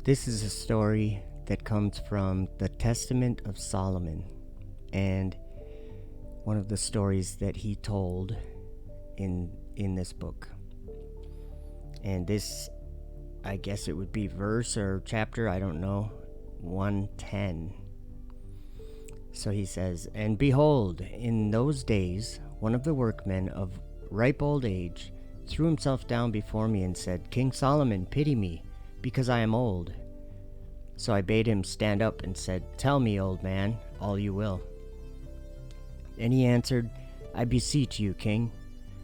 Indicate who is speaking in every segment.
Speaker 1: This is a story that comes from the Testament of Solomon, and one of the stories that he told in this book. And this, I guess it would be verse or chapter, I don't know, 110. So he says, "And behold, in those days, one of the workmen of ripe old age threw himself down before me and said, 'King Solomon, pity me, because I am old.' So I bade him stand up and said, 'Tell me, old man, all you will.' And he answered, 'I beseech you, king,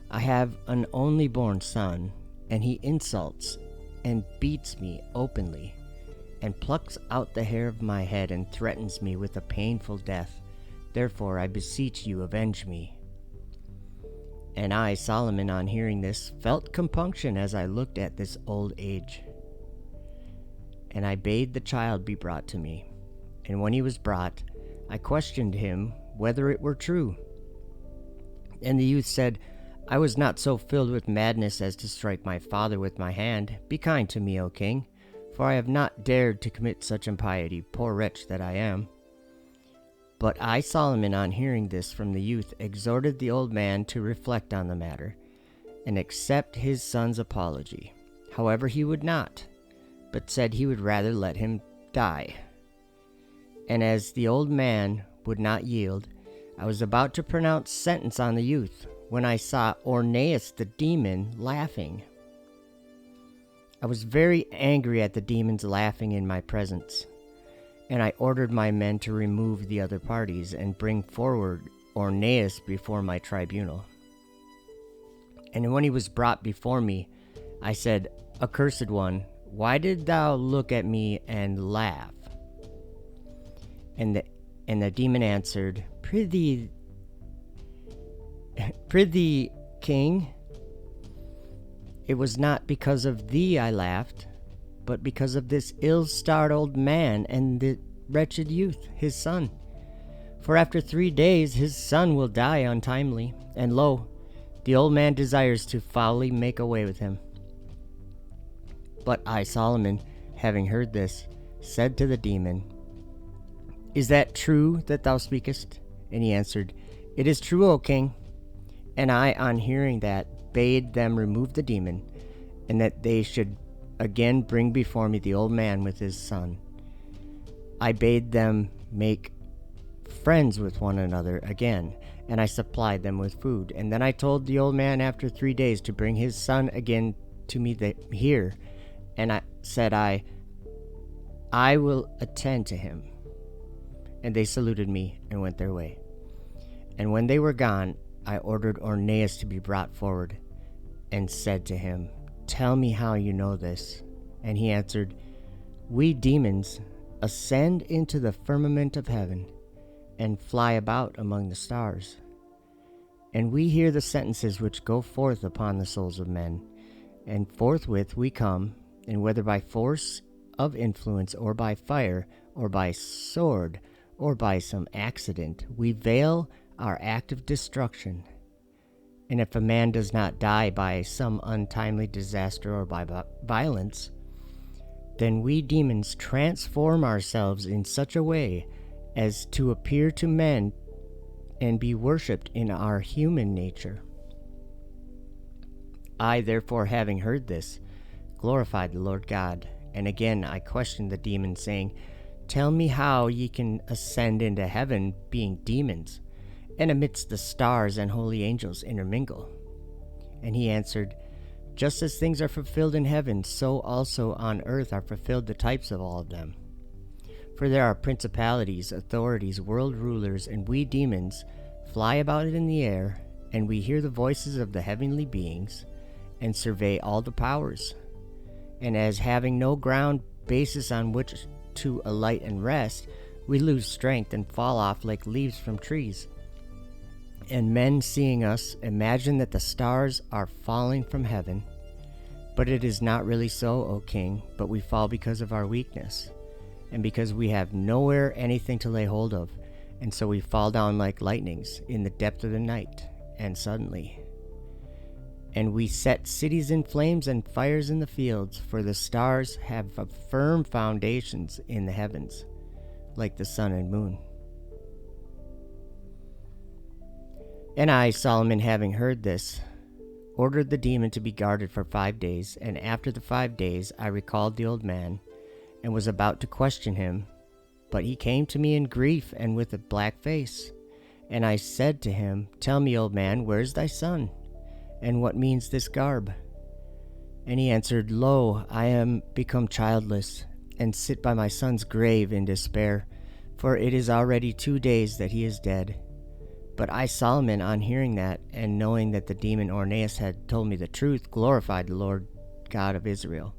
Speaker 1: I have an only born son, and he insults and beats me openly, and plucks out the hair of my head and threatens me with a painful death. Therefore I beseech you, avenge me.' And I, Solomon, on hearing this, felt compunction as I looked at this old age. And I bade the child be brought to me. And when he was brought, I questioned him whether it were true. And the youth said, 'I was not so filled with madness as to strike my father with my hand. Be kind to me, O king, for I have not dared to commit such impiety, poor wretch that I am.' But I, Solomon, on hearing this from the youth, exhorted the old man to reflect on the matter, and accept his son's apology. However, he would not, but said he would rather let him die. And as the old man would not yield, I was about to pronounce sentence on the youth, when I saw Ornais the demon laughing. I was very angry at the demons laughing in my presence, and I ordered my men to remove the other parties and bring forward Ornais before my tribunal. And when he was brought before me, I said, 'Accursed one, why did thou look at me and laugh?' And the demon answered, 'Prithee, king, it was not because of thee I laughed, but because of this ill-starred old man and the wretched youth, his son. For after 3 days his son will die untimely, and lo, the old man desires to foully make away with him.' But I, Solomon, having heard this, said to the demon, 'Is that true that thou speakest?' And he answered, 'It is true, O king.' And I, on hearing that, bade them remove the demon, and that they should again bring before me the old man with his son. I bade them make friends with one another again, and I supplied them with food. And then I told the old man after 3 days to bring his son again to me here. And I said, I will attend to him. And they saluted me and went their way. And when they were gone, I ordered Ornais to be brought forward, and said to him, 'Tell me how you know this.' And he answered, 'We demons ascend into the firmament of heaven, and fly about among the stars. And we hear the sentences which go forth upon the souls of men. And forthwith we come, and whether by force of influence, or by fire, or by sword, or by some accident, we veil our act of destruction. And if a man does not die by some untimely disaster or by violence, then we demons transform ourselves in such a way as to appear to men and be worshipped in our human nature. I, therefore, having heard this, glorified the Lord God. And again I questioned the demons, saying, 'Tell me how ye can ascend into heaven, being demons, and amidst the stars and holy angels intermingle?' And he answered, 'Just as things are fulfilled in heaven, so also on earth are fulfilled the types of all of them. For there are principalities, authorities, world rulers, and we demons fly about in the air, and we hear the voices of the heavenly beings, and survey all the powers. And as having no ground basis on which to alight and rest, we lose strength and fall off like leaves from trees. And men, seeing us, imagine that the stars are falling from heaven. But it is not really so, O king, but we fall because of our weakness, and because we have nowhere anything to lay hold of, and so we fall down like lightnings in the depth of the night, and suddenly. And we set cities in flames and fires in the fields, for the stars have firm foundations in the heavens, like the sun and moon. And I, Solomon, having heard this, ordered the demon to be guarded for 5 days, and after the 5 days I recalled the old man, and was about to question him, but he came to me in grief and with a black face. And I said to him, Tell me, old man, where is thy son? And what means this garb? And he answered, Lo, I am become childless, and sit by my son's grave in despair, for it is already 2 days that he is dead. But I, Solomon, on hearing that, and knowing that the demon Ornais had told me the truth, glorified the Lord God of Israel.